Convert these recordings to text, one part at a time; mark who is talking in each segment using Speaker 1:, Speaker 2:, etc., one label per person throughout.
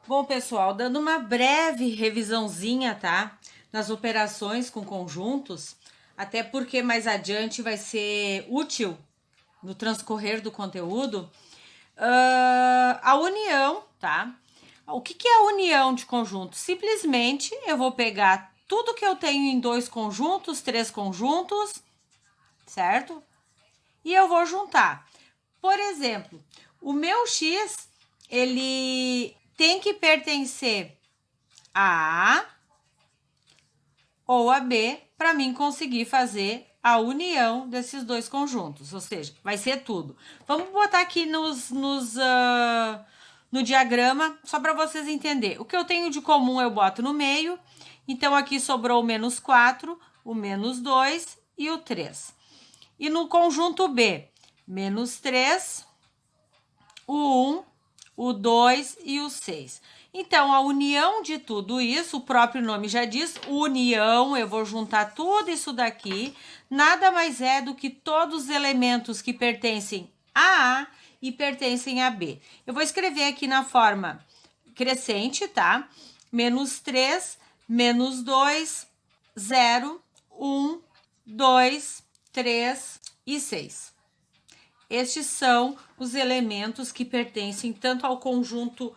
Speaker 1: Bom, pessoal, dando uma breve revisãozinha, tá? Nas operações com conjuntos, até porque mais adiante vai ser útil no transcorrer do conteúdo. A união, tá? O que é a união de conjuntos? Simplesmente eu vou pegar tudo que eu tenho em 2 conjuntos, 3 conjuntos, certo? E eu vou juntar. Por exemplo, o meu X, ele tem que pertencer a A ou a B para mim conseguir fazer a união desses 2 conjuntos, ou seja, vai ser tudo. Vamos botar aqui no diagrama, só para vocês entenderem. O que eu tenho de comum eu boto no meio, então aqui sobrou o menos 4, o menos 2 e o 3. E no conjunto B, menos 3, o 1, o 2 e o 6. Então, a união de tudo isso, o próprio nome já diz, união, eu vou juntar tudo isso daqui, nada mais é do que todos os elementos que pertencem a A e pertencem a B. Eu vou escrever aqui na forma crescente, tá? Menos 3, menos 2, 0, 1, 2, 3 e 6. Estes são os elementos que pertencem tanto ao conjunto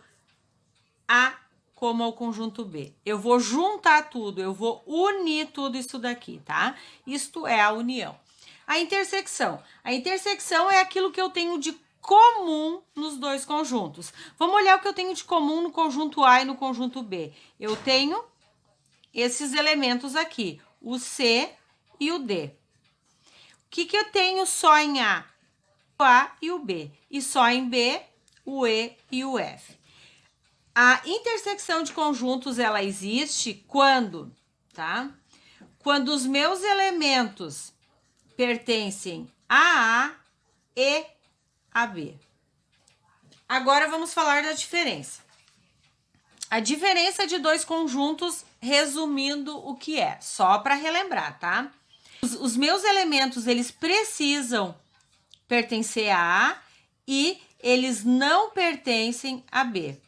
Speaker 1: A como ao conjunto B. Eu vou juntar tudo, eu vou unir tudo isso daqui, tá? Isto é a união. A intersecção. A intersecção é aquilo que eu tenho de comum nos 2 conjuntos. Vamos olhar o que eu tenho de comum no conjunto A e no conjunto B. Eu tenho esses elementos aqui, o C e o D. O que eu tenho só em A? O A e o B. E só em B, o E e o F. A intersecção de conjuntos, ela existe quando, tá? Quando os meus elementos pertencem a A e a B. Agora vamos falar da diferença. A diferença de 2 conjuntos, resumindo o que é, só para relembrar, tá? Os meus elementos, eles precisam pertencer a A e eles não pertencem a B.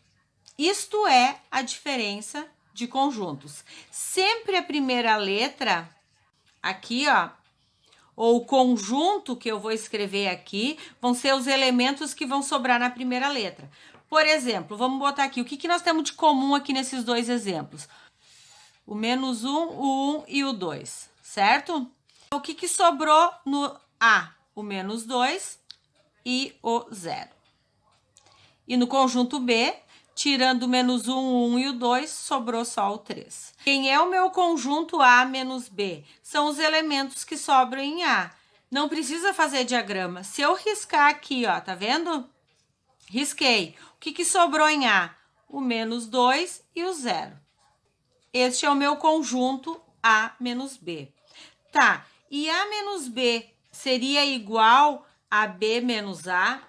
Speaker 1: Isto é a diferença de conjuntos. Sempre a primeira letra, aqui, ó, ou o conjunto que eu vou escrever aqui, vão ser os elementos que vão sobrar na primeira letra. Por exemplo, vamos botar aqui, o que nós temos de comum aqui nesses 2 exemplos? O menos 1, o 1 e o 2, certo? O que sobrou no A? O menos 2 e o 0. E no conjunto B, tirando o menos 1, o 1 e o 2, sobrou só o 3. Quem é o meu conjunto A menos B? São os elementos que sobram em A. Não precisa fazer diagrama. Se eu riscar aqui, ó, tá vendo? Risquei. O que sobrou em A? O menos 2 e o 0. Este é o meu conjunto A menos B. Tá, e A menos B seria igual a B menos A?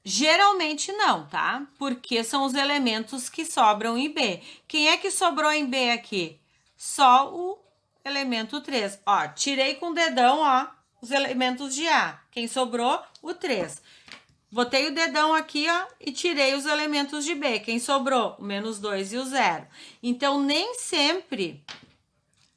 Speaker 1: Geralmente não, tá? Porque são os elementos que sobram em B. Quem é que sobrou em B aqui? Só o elemento 3. Ó, tirei com o dedão, ó, os elementos de A. Quem sobrou? O 3. Botei o dedão aqui, ó, e tirei os elementos de B. Quem sobrou? O menos 2 e o 0. Então, nem sempre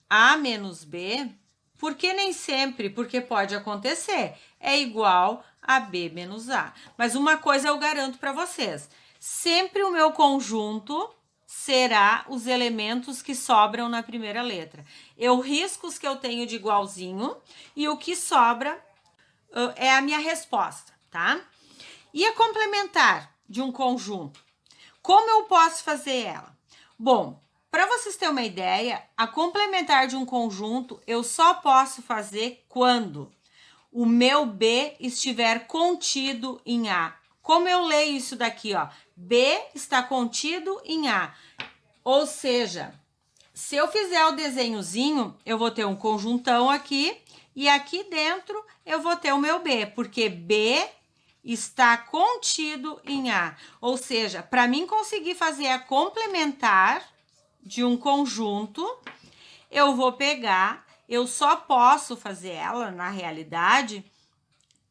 Speaker 1: A menos B, por que nem sempre? Porque pode acontecer, é igual a B menos A. Mas uma coisa eu garanto para vocês, sempre o meu conjunto será os elementos que sobram na primeira letra. Eu risco os que eu tenho de igualzinho e o que sobra é a minha resposta, tá? E a complementar de um conjunto? Como eu posso fazer ela? Bom, para vocês terem uma ideia, a complementar de um conjunto eu só posso fazer quando o meu B estiver contido em A. Como eu leio isso daqui, ó? B está contido em A. Ou seja, se eu fizer o desenhozinho, eu vou ter um conjuntão aqui e aqui dentro eu vou ter o meu B, porque B está contido em A. Ou seja, para mim conseguir fazer a complementar de um conjunto, eu vou pegar, eu só posso fazer ela, na realidade,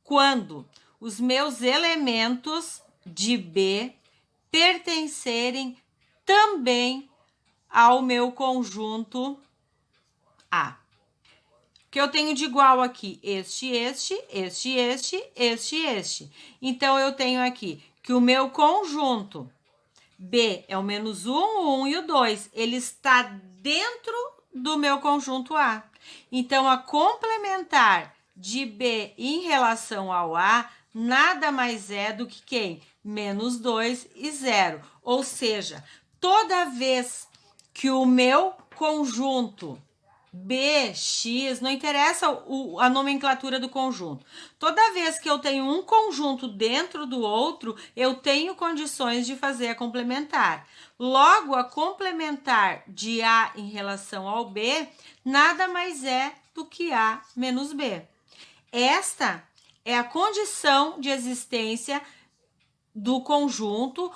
Speaker 1: quando os meus elementos de B pertencerem também ao meu conjunto A. O que eu tenho de igual aqui? Este. Então, eu tenho aqui que o meu conjunto B é o menos 1, o 1 e o 2. Ele está dentro do meu conjunto A. Então, a complementar de B em relação ao A nada mais é do que quem? Menos 2 e 0. Ou seja, toda vez que o meu conjunto B, X, não interessa a nomenclatura do conjunto. Toda vez que eu tenho um conjunto dentro do outro, eu tenho condições de fazer a complementar. Logo, a complementar de A em relação ao B, nada mais é do que A menos B. Esta é a condição de existência do conjunto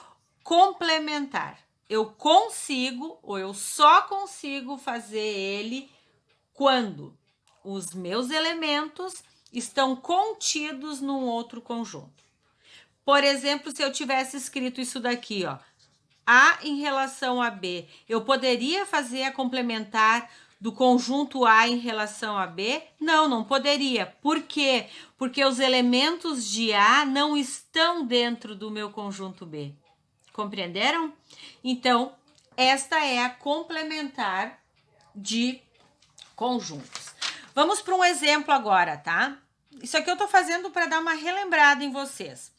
Speaker 1: complementar. Eu consigo, ou eu só consigo fazer ele quando os meus elementos estão contidos num outro conjunto. Por exemplo, se eu tivesse escrito isso daqui, ó, A em relação a B, eu poderia fazer a complementar do conjunto A em relação a B? Não, não poderia. Por quê? Porque os elementos de A não estão dentro do meu conjunto B. Compreenderam? Então, esta é a complementar de conjuntos. Vamos para um exemplo agora, tá? Isso aqui eu tô fazendo para dar uma relembrada em vocês.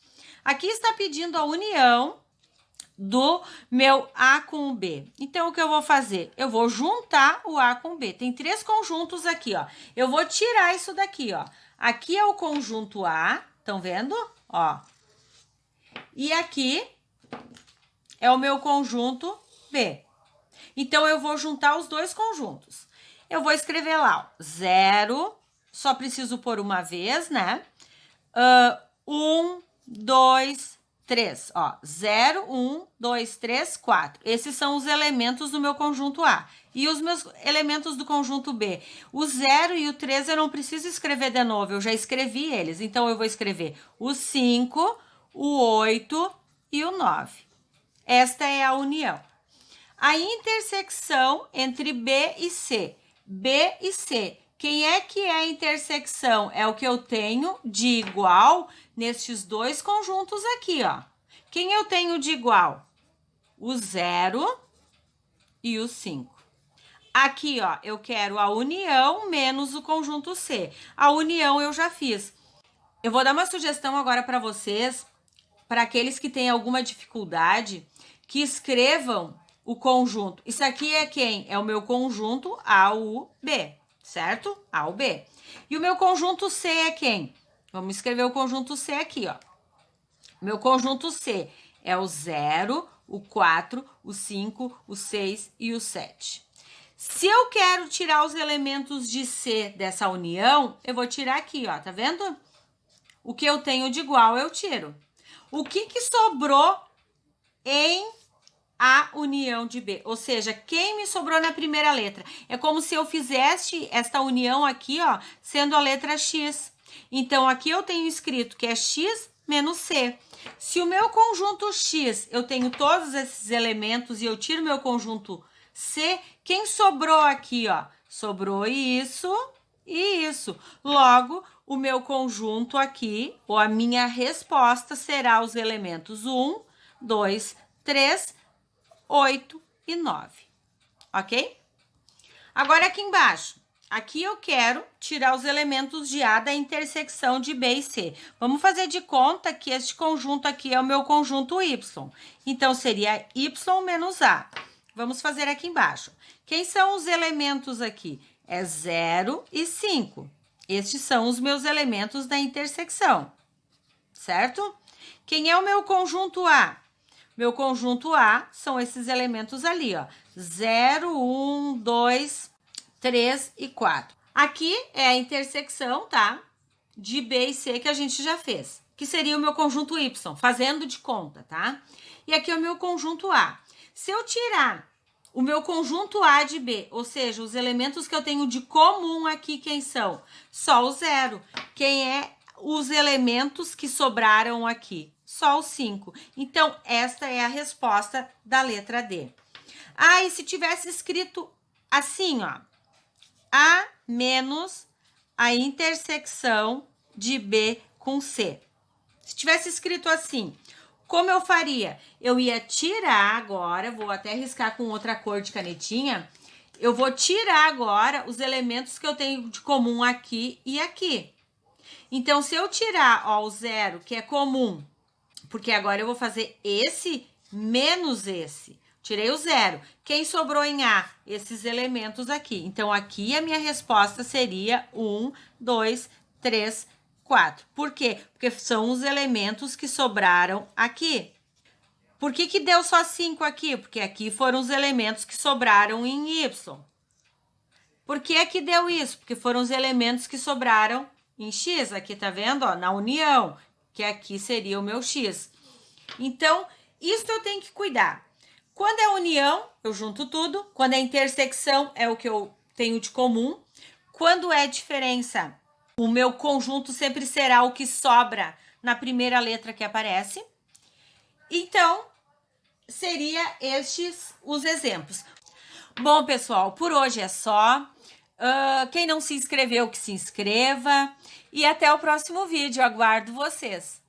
Speaker 1: Aqui está pedindo a união do meu A com o B. Então, o que eu vou fazer? Eu vou juntar o A com o B. Tem 3 conjuntos aqui, ó. Eu vou tirar isso daqui, ó. Aqui é o conjunto A, estão vendo? Ó. E aqui é o meu conjunto B. Então, eu vou juntar os 2 conjuntos. Eu vou escrever lá, ó, 0, só preciso pôr uma vez, né? 1, 2, 3, ó, 0, 1, 2, 3, 4. Esses são os elementos do meu conjunto A. E os meus elementos do conjunto B. O 0 e o 3 eu não preciso escrever de novo, eu já escrevi eles. Então, eu vou escrever o 5, o 8 e o 9. Esta é a união. A intersecção entre B e C. B e C. Quem é que é a intersecção? É o que eu tenho de igual nestes 2 conjuntos aqui, ó. Quem eu tenho de igual? O 0 e o 5. Aqui, ó, eu quero a união menos o conjunto C. A união eu já fiz. Eu vou dar uma sugestão agora para vocês, para aqueles que têm alguma dificuldade, que escrevam o conjunto. Isso aqui é quem? É o meu conjunto A, U, B, certo? A, U, B. E o meu conjunto C é quem? Vamos escrever o conjunto C aqui, ó. Meu conjunto C é o 0, o 4, o 5, o 6 e o 7. Se eu quero tirar os elementos de C dessa união, eu vou tirar aqui, ó, tá vendo? O que eu tenho de igual eu tiro. O que sobrou em a união de B, ou seja, quem me sobrou na primeira letra? É como se eu fizesse esta união aqui, ó, sendo a letra X. Então, aqui eu tenho escrito que é X menos C. Se o meu conjunto X, eu tenho todos esses elementos e eu tiro meu conjunto C, quem sobrou aqui, ó? Sobrou isso e isso. Logo, o meu conjunto aqui, ou a minha resposta, será os elementos 1, 2, 3, 8 e 9, ok? Agora aqui embaixo, aqui eu quero tirar os elementos de A da intersecção de B e C. Vamos fazer de conta que este conjunto aqui é o meu conjunto Y. Então, seria Y menos A. Vamos fazer aqui embaixo. Quem são os elementos aqui? É 0 e 5. Estes são os meus elementos da intersecção, certo? Quem é o meu conjunto A? Meu conjunto A são esses elementos ali, ó. 0, 1, 2, 3 e 4. Aqui é a intersecção, tá? De B e C que a gente já fez. Que seria o meu conjunto Y, fazendo de conta, tá? E aqui é o meu conjunto A. Se eu tirar o meu conjunto A de B, ou seja, os elementos que eu tenho de comum aqui, quem são? Só o 0. Quem é os elementos que sobraram aqui? só o 5. Então, esta é a resposta da letra D. Ah, e se tivesse escrito assim, ó, A menos a intersecção de B com C. Se tivesse escrito assim, como eu faria? Eu ia tirar agora, vou até riscar com outra cor de canetinha, eu vou tirar agora os elementos que eu tenho de comum aqui e aqui. Então, se eu tirar, ó, o 0, que é comum, porque agora eu vou fazer esse menos esse. Tirei o 0. Quem sobrou em A? Esses elementos aqui. Então, aqui a minha resposta seria 1, 2, 3, 4. Por quê? Porque são os elementos que sobraram aqui. Por que deu só 5 aqui? Porque aqui foram os elementos que sobraram em Y. Por que aqui deu isso? Porque foram os elementos que sobraram em X. Aqui, tá vendo? Ó, na união, que aqui seria o meu X. Então, isso eu tenho que cuidar. Quando é união, eu junto tudo. Quando é intersecção, é o que eu tenho de comum. Quando é diferença, o meu conjunto sempre será o que sobra na primeira letra que aparece. Então, seria estes os exemplos. Bom, pessoal, por hoje é só. Quem não se inscreveu, que se inscreva. E até o próximo vídeo. Aguardo vocês.